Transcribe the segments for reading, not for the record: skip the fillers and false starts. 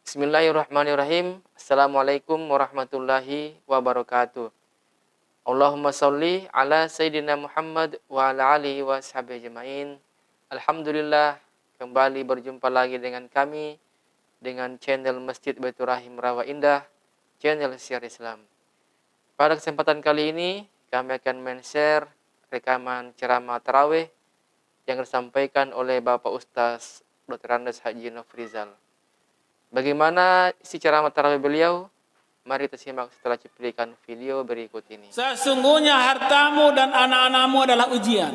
Bismillahirrahmanirrahim. Assalamualaikum warahmatullahi wabarakatuh. Allahumma sholli ala Sayyidina Muhammad wa ala alihi wa sahbihi ajma'in. Alhamdulillah, kembali berjumpa lagi dengan kami dengan channel Masjid Baitur Rahim Rawa Indah, channel Syiar Islam. Pada kesempatan kali ini kami akan men-share rekaman ceramah tarawih yang disampaikan oleh Bapak Ustaz Dr. Andes Haji Nofrizal. Bagaimana isi ceramah tarawih beliau? Mari kita simak setelah cuplikan video berikut ini. Sesungguhnya hartamu dan anak-anakmu adalah ujian.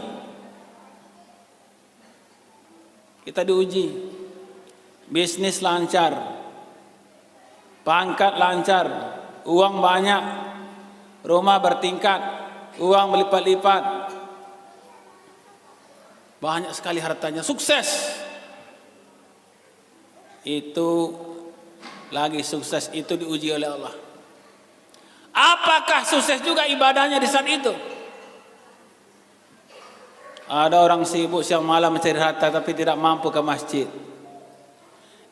Kita diuji. Bisnis lancar, pangkat lancar, uang banyak, rumah bertingkat, uang berlipat-lipat, banyak sekali hartanya, sukses. Itu lagi sukses itu diuji oleh Allah. Apakah sukses juga ibadahnya di saat itu? Ada orang sibuk siang malam mencari harta tapi tidak mampu ke masjid.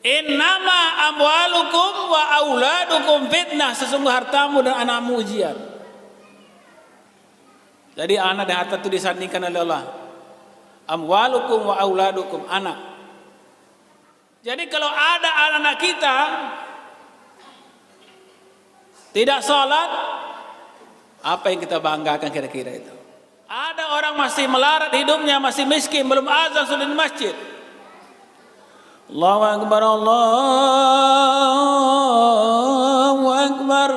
Innama amwalukum wa auladukum fitnah. Sesungguhnya hartamu dan anakmu ujian. Jadi anak dan harta itu disandingkan oleh Allah. Amwalukum wa auladukum, anak. Jadi kalau ada anak-anak kita tidak sholat, apa yang kita banggakan kira-kira itu? Ada orang masih melarat hidupnya, masih miskin, belum azan sudah di masjid. Allahu Akbar, Allahu Akbar.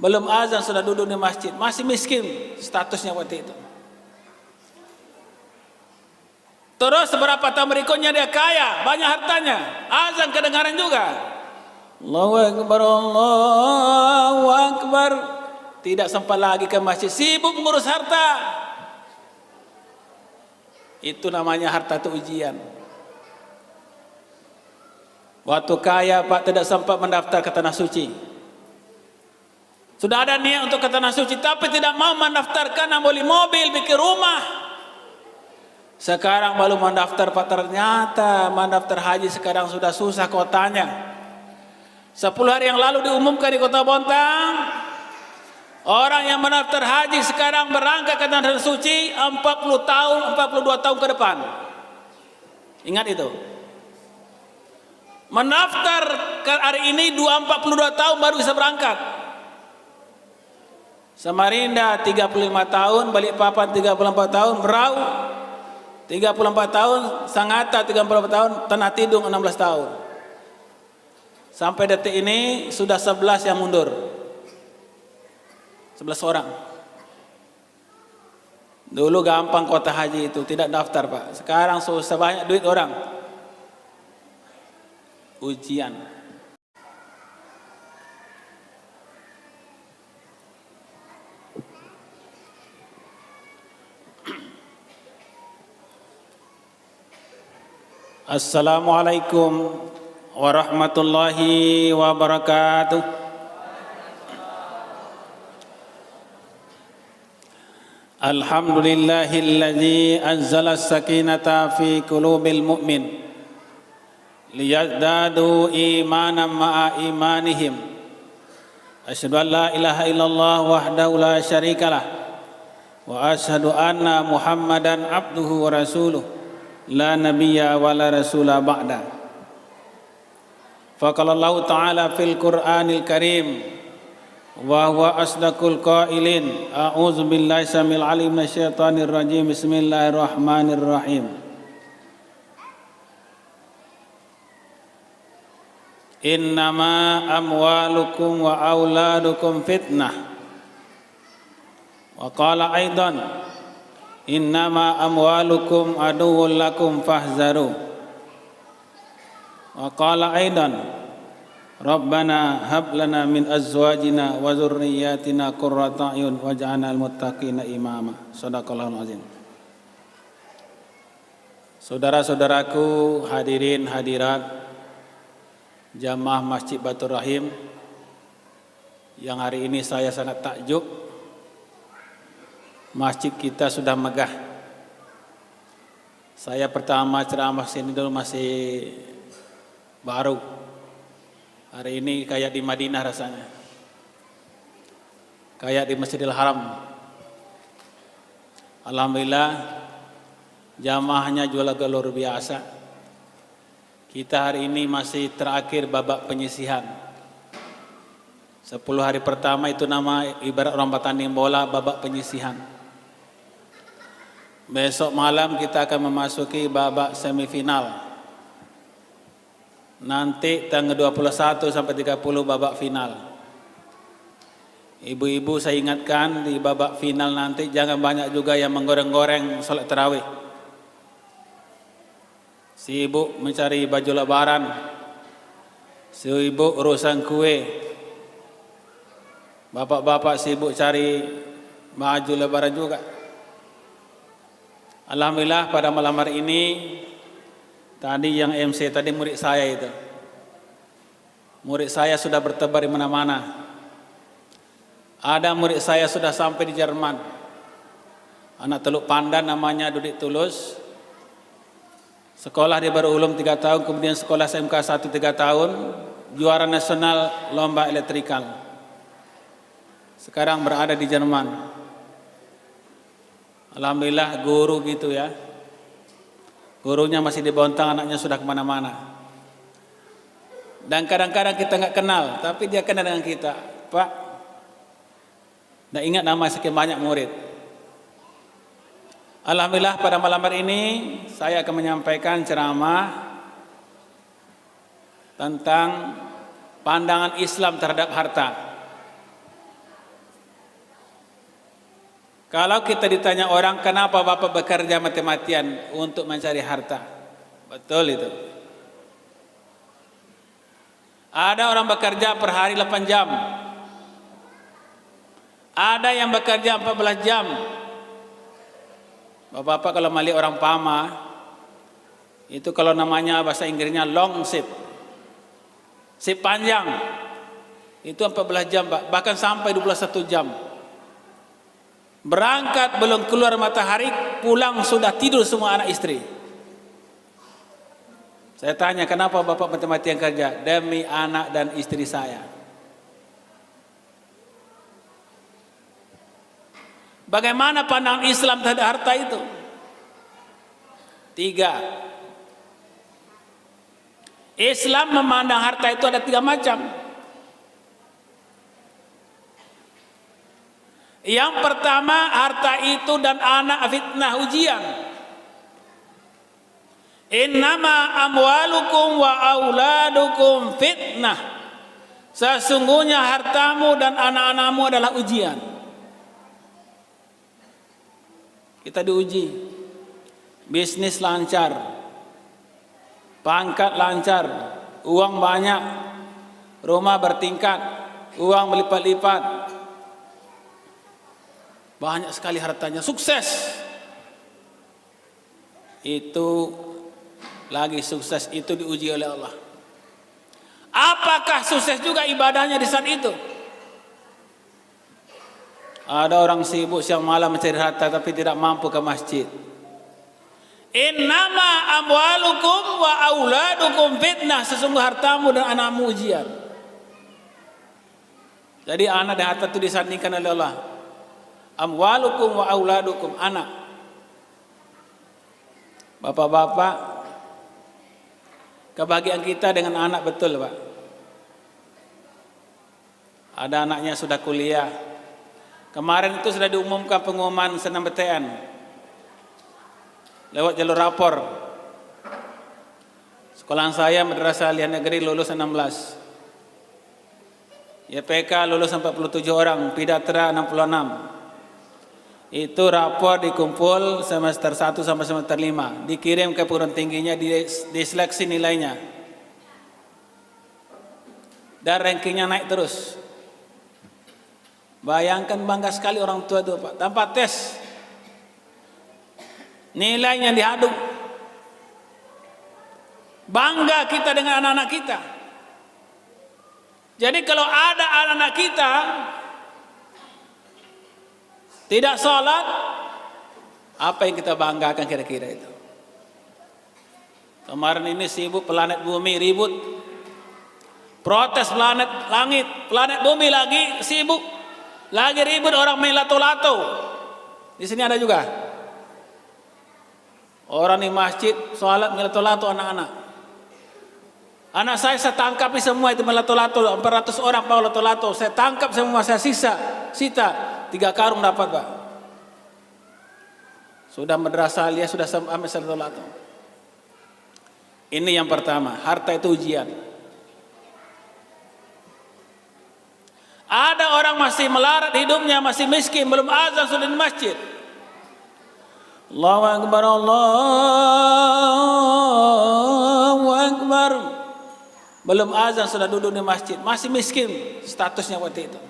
Belum azan sudah duduk di masjid, masih miskin statusnya waktu itu. Terus beberapa tahun berikutnya dia kaya, banyak hartanya, azan kedengaran juga. Allahu Akbar, Allahu Akbar. Tidak sempat lagi ke masjid, sibuk mengurus harta. Itu namanya harta itu ujian. Waktu kaya Pak tidak sempat mendaftar ke Tanah Suci. Sudah ada niat untuk ke Tanah Suci, tapi tidak mau mendaftarkan, beli mobil, bikin rumah. Sekarang baru mendaftar Pak, ternyata mendaftar haji sekarang sudah susah kotanya. 10 hari yang lalu diumumkan di Kota Bontang, orang yang mendaftar haji sekarang berangkat ke Tanah Suci 42 tahun ke depan. Ingat itu. Mendaftar ke hari ini 42 tahun baru bisa berangkat. Samarinda 35 tahun, Balikpapan 34 tahun, Berau 34 tahun, Sangatta 34 tahun, Tanah Tidung 16 tahun. Sampai detik ini sudah 11 yang mundur. 11 orang. Dulu gampang kota haji itu, tidak daftar Pak. Sekarang susah, banyak duit orang. Ujian. Assalamualaikum warahmatullahi wabarakatuh. Alhamdulillahilladzi anzala as-sakinata fi qulubil mu'min liyazdadu imanan ma'a imanihim. Asyhadu an la ilaha illallah wahdahu la syarikalah wa asyhadu anna Muhammadan abduhu wa rasuluh. La nabiyya wa la rasula ba'da. Faqala Allah ta'ala fil Qur'anil Karim wa huwa asdaqul qailin. A'udzu billahi samil alim minasyaitonir rajim. Bismillahirrahmanirrahim. Innama amwalukum wa auladukum fitnah. Wa qala aidan innama amwalukum aduwwun lakum fahzaru. Wa qala aidan Rabbana hab lana min azwajina wa dzurriyyatina qurrata a'yun waj'alnal muttaqina imama. Shadaqallahul azim. Saudara-saudaraku, hadirin hadirat jamaah Masjid Baitur Rahim, yang hari ini saya sangat takjub. Masjid kita sudah megah. Saya pertama ceramah sini dulu masih baru. Hari ini kayak di Madinah rasanya, kayak di Masjidil Haram. Alhamdulillah, jamaahnya juga luar biasa. Kita hari ini masih terakhir babak penyisihan. 10 hari pertama itu nama ibarat orang bertanding bola, babak penyisihan. Besok malam kita akan memasuki babak semifinal. Nanti tanggal 21 sampai 30 babak final. Ibu-ibu saya ingatkan di babak final nanti jangan banyak juga yang menggoreng-goreng sholat tarawih. Si ibu mencari baju lebaran, si ibu urusan kue, bapak-bapak sibuk cari baju lebaran juga. Alhamdulillah pada malam hari ini, tadi yang MC tadi murid saya itu. Murid saya sudah bertebar di mana-mana. Ada murid saya sudah sampai di Jerman. Anak Teluk Pandan namanya Dudik Tulus. Sekolah dia baru ulum 3 tahun, kemudian sekolah SMK 1 3 tahun, juara nasional lomba elektrikal. Sekarang berada di Jerman. Alhamdulillah guru gitu ya. Gurunya masih di Bontang, anaknya sudah kemana-mana. Dan kadang-kadang kita nggak kenal, tapi dia kenal dengan kita. Pak, nggak ingat nama sekian banyak murid. Alhamdulillah pada malam hari ini saya akan menyampaikan ceramah tentang pandangan Islam terhadap harta. Kalau kita ditanya orang, kenapa Bapak bekerja mati-matian untuk mencari harta? Betul itu. Ada orang bekerja per hari 8 jam. Ada yang bekerja 14 jam. Bapak-bapak kalau melihat orang Pama, itu kalau namanya bahasa Inggrisnya long shift. Shift panjang. Itu 14 jam, Pak. Bahkan sampai 21 jam. Berangkat belum keluar matahari, pulang sudah tidur semua anak istri. Saya tanya, kenapa Bapak mati-matian kerja? Demi anak dan istri saya. Bagaimana pandangan Islam terhadap harta itu? 3. Islam memandang harta itu ada 3 macam. Yang pertama, harta itu dan anak fitnah ujian. Innama amwalukum wa auladukum fitnah. Sesungguhnya hartamu dan anak-anakmu adalah ujian. Kita diuji. Bisnis lancar, pangkat lancar, uang banyak, rumah bertingkat, uang berlipat-lipat, banyak sekali hartanya, sukses. Itu lagi sukses itu diuji oleh Allah. Apakah sukses juga ibadahnya di saat itu? Ada orang sibuk siang malam mencari harta tapi tidak mampu ke masjid. Innama amwalukum wa auladukum fitnah. Sesungguh hartamu dan anakmu ujian. Jadi anak dan harta itu disandingkan oleh Allah. Amwalukum wa auladukum, anak. Bapak-bapak, kebahagiaan kita dengan anak betul, Pak. Ada anaknya sudah kuliah. Kemarin itu sudah diumumkan pengumuman SNMPTN lewat jalur rapor. Sekolahan saya Madrasah Aliyah Negeri lulus 16. YPK lulus 47 orang, Pidatra 66. Itu rapor dikumpul semester 1 sampai semester 5, dikirim ke perguruan tingginya, diseleksi nilainya. Dan rankingnya naik terus. Bayangkan, bangga sekali orang tua itu, Pak. Tanpa tes, nilainya diadu. Bangga kita dengan anak-anak kita. Jadi kalau ada anak-anak kita tidak sholat, apa yang kita banggakan kira-kira itu? Kemarin ini sibuk planet bumi ribut. Protes planet langit, planet bumi lagi sibuk, lagi ribut orang main lato-lato. Di sini ada juga orang di masjid sholat main lato-lato anak-anak. Anak saya tangkap semua itu melato-lato, 400 orang mau lato-lato. Saya tangkap semua, saya sita 3 karung dapat, Pak. Sudah madrasah aliyah, sudah ambil lato-lato. Ini yang pertama, harta itu ujian. Ada orang masih melarat hidupnya, masih miskin, belum azan sudah di masjid. Allahu Akbar, Allahu Akbar. Belum azan sudah duduk di masjid, masih miskin statusnya waktu itu.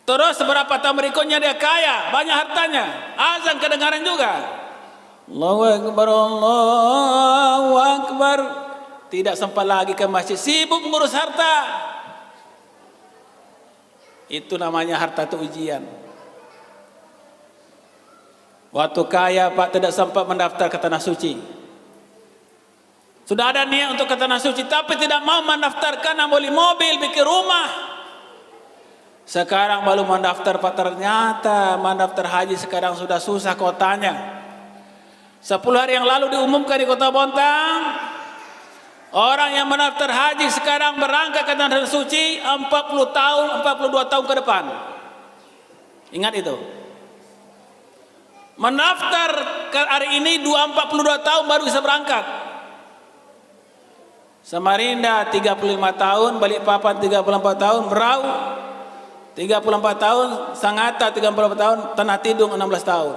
Terus beberapa tahun berikutnya dia kaya, banyak hartanya, azan kedengaran juga. Allahu Akbar, Allahu Akbar. Tidak sempat lagi ke masjid, sibuk mengurus harta. Itu namanya harta itu ujian. Waktu kaya Pak tidak sempat mendaftar ke tanah suci. Sudah ada niat untuk ke tanah suci, tapi tidak mau mendaftarkan, nak beli mobil, bikin rumah. Sekarang baru mendaftar, Pak, ternyata mendaftar haji sekarang sudah susah kotanya. 10 hari yang lalu diumumkan di Kota Bontang, orang yang mendaftar haji sekarang berangkat ke tanah suci 40 tahun, 42 tahun ke depan. Ingat itu. Mendaftar hari ini 42 tahun baru bisa berangkat. Samarinda 35 tahun, Balikpapan 34 tahun, Berau 34 tahun, Sangatta 34 tahun, Tanah Tidung 16 tahun.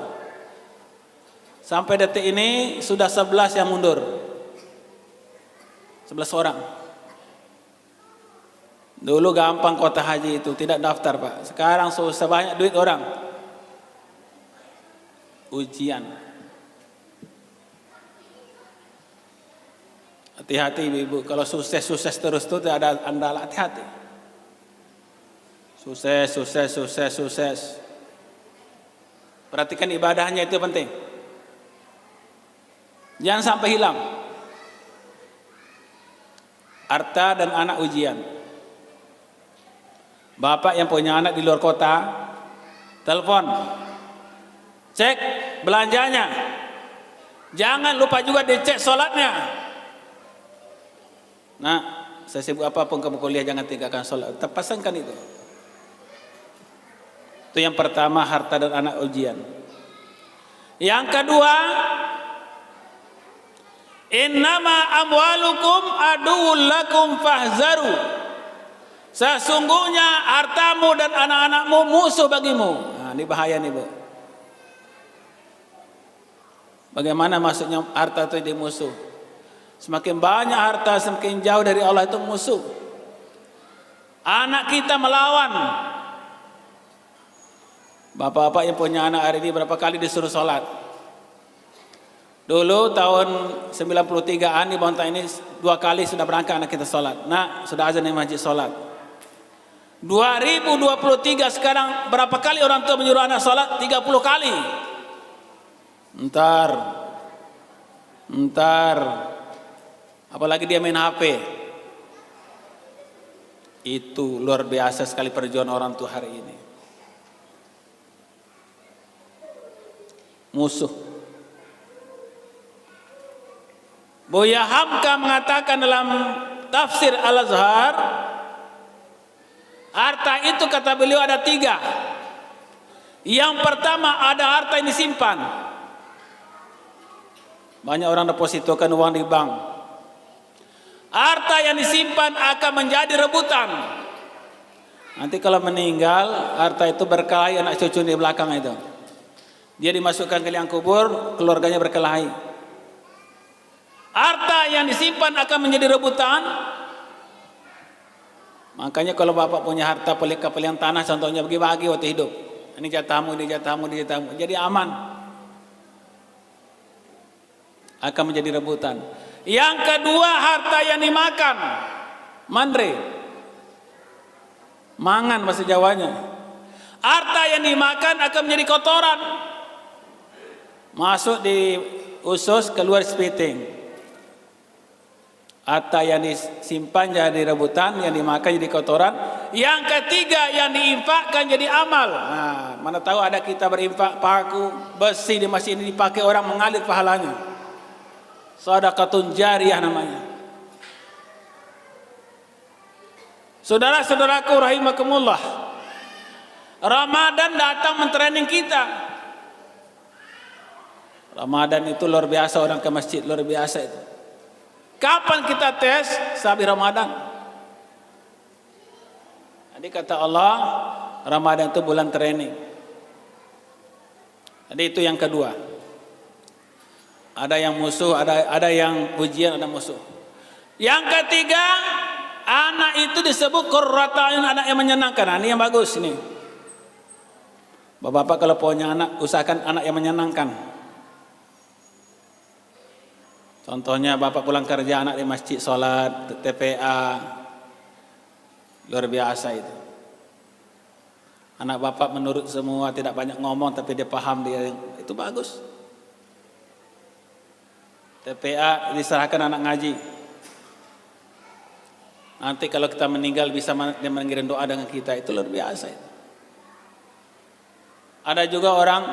Sampai detik ini sudah 11 yang mundur. 11 orang. Dulu gampang kota haji itu, tidak daftar, Pak. Sekarang susah, banyak duit orang. Ujian. Hati-hati ibu, kalau sukses terus tuh ada andal, hati-hati. Sukses. Perhatikan ibadahnya, itu penting. Jangan sampai hilang. Harta dan anak ujian. Bapak yang punya anak di luar kota, telepon, cek belanjanya. Jangan lupa juga dicek sholatnya. Nah, saya sibuk apapun kamu kuliah, jangan tinggalkan sholat. Terpasangkan itu. Itu yang pertama, harta dan anak ujian. Yang kedua, innama amwalukum aduwwul lakum fahzaru. Sesungguhnya hartamu dan anak-anakmu musuh bagimu. Nah, ini bahaya nih, Bu. Bagaimana maksudnya harta itu di musuh? Semakin banyak harta, semakin jauh dari Allah, itu musuh. Anak kita melawan. Bapak-bapak yang punya anak hari ini berapa kali disuruh sholat? Dulu tahun 93-an di Bontang ini 2 kali sudah berangkat anak kita sholat. Nah, sudah azan di masjid sholat. 2023 sekarang berapa kali orang tua menyuruh anak sholat? 30 kali. Ntar. Apalagi dia main HP. Itu luar biasa sekali perjuangan orang tua hari ini. Musuh. Buya Hamka mengatakan dalam tafsir Al-Azhar, harta itu kata beliau ada 3. Yang pertama, ada harta yang disimpan. Banyak orang depositokan uang di bank. Harta yang disimpan akan menjadi rebutan. Nanti kalau meninggal, harta itu berkelahi anak cucu di belakang itu. Dia dimasukkan ke liang kubur, keluarganya berkelahi. Harta yang disimpan akan menjadi rebutan. Makanya kalau bapak punya harta pelikan tanah, contohnya bagi-bagi waktu hidup. Ini jatahmu, ini jatahmu, ini jatahmu. Jadi aman. Akan menjadi rebutan. Yang kedua, harta yang dimakan. Mandre. Mangan bahasa Jawanya. Harta yang dimakan akan menjadi kotoran. Masuk di usus, keluar spitting. Harta yang disimpan jadi rebutan, yang dimakan jadi kotoran. Yang ketiga yang diinfakkan jadi amal. Nah, mana tahu ada kita berinfak paku besi di masjid ini dipakai orang mengalir pahalanya. Sedekatun jariyah namanya. Saudara-saudaraku rahimakumullah. Ramadan datang mentraining kita. Ramadan itu luar biasa, orang ke masjid luar biasa itu. Kapan kita tes? Sabi Ramadan. Jadi kata Allah, Ramadan itu bulan training. Jadi itu yang kedua. Ada yang musuh, ada yang pujian, ada musuh. Yang ketiga, anak itu disebut qurrata ayun, anak yang menyenangkan. Nah, ini yang bagus nih. Bapak-bapak kalau punya anak, usahakan anak yang menyenangkan. Contohnya bapak pulang kerja, anak di masjid sholat, TPA, luar biasa itu. Anak bapak menurut semua, tidak banyak ngomong tapi dia paham, dia itu bagus. TPA diserahkan anak ngaji. Nanti kalau kita meninggal bisa dia mengirim doa dengan kita, itu luar biasa itu. Ada juga orang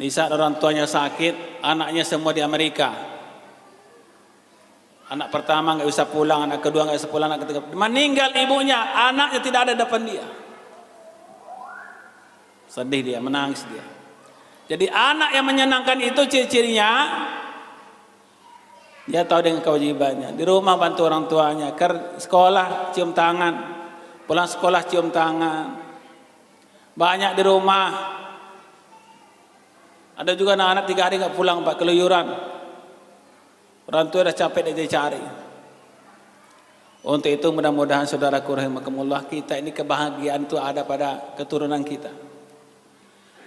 di saat orang tuanya sakit, anaknya semua di Amerika. Anak pertama nggak bisa pulang, anak kedua nggak bisa pulang, anak ketiga meninggal ibunya, anaknya tidak ada depan dia. Sedih dia, menangis dia. Jadi anak yang menyenangkan itu ciri-cirinya, dia tahu dengan kewajibannya. Di rumah bantu orang tuanya, sekolah cium tangan, pulang sekolah cium tangan. Banyak di rumah. Ada juga anak-anak 3 hari nggak pulang, Pak, keluyuran. Orang tua dah capek dia cari. Untuk itu mudah-mudahan saudaraku rahimakumullah, kita ini kebahagiaan itu ada pada keturunan kita.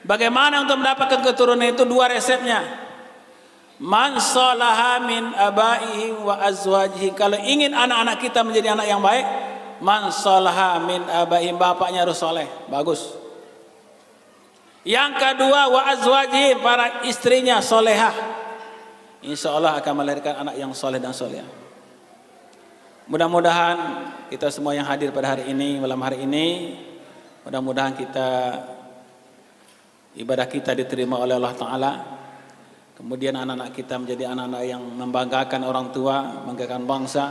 Bagaimana untuk mendapatkan keturunan itu? 2 resepnya. Man salaha min abaihi wa azwajihi. Kalau ingin anak-anak kita menjadi anak yang baik, man salaha min abaihi, bapaknya harus soleh, bagus. Yang kedua, wa azwaji, para istrinya solehah. Insya Allah akan melahirkan anak yang soleh dan solehah. Mudah-mudahan kita semua yang hadir pada hari ini, malam hari ini, mudah-mudahan ibadah kita diterima oleh Allah Ta'ala. Kemudian anak-anak kita menjadi anak-anak yang membanggakan orang tua, membanggakan bangsa.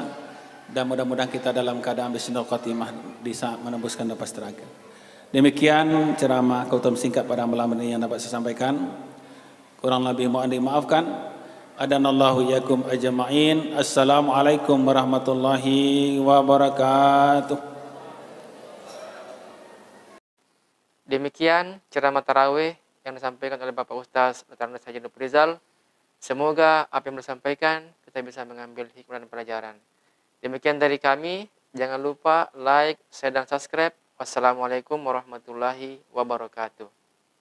Dan mudah-mudahan kita dalam keadaan husnul khotimah bisa menembuskan nafas terakhir. Demikian ceramah khutbah singkat pada malam ini yang dapat saya sampaikan. Kurang lebih mohon dimaafkan. Adanallahu yakum ajma'in. Assalamualaikum warahmatullahi wabarakatuh. Demikian ceramah tarawih yang disampaikan oleh Bapak Ustaz Dr. Haji Nur Rizal. Semoga apa yang disampaikan kita bisa mengambil hikmah dan pelajaran. Demikian dari kami. Jangan lupa like, share, dan subscribe. Wassalamualaikum warahmatullahi wabarakatuh.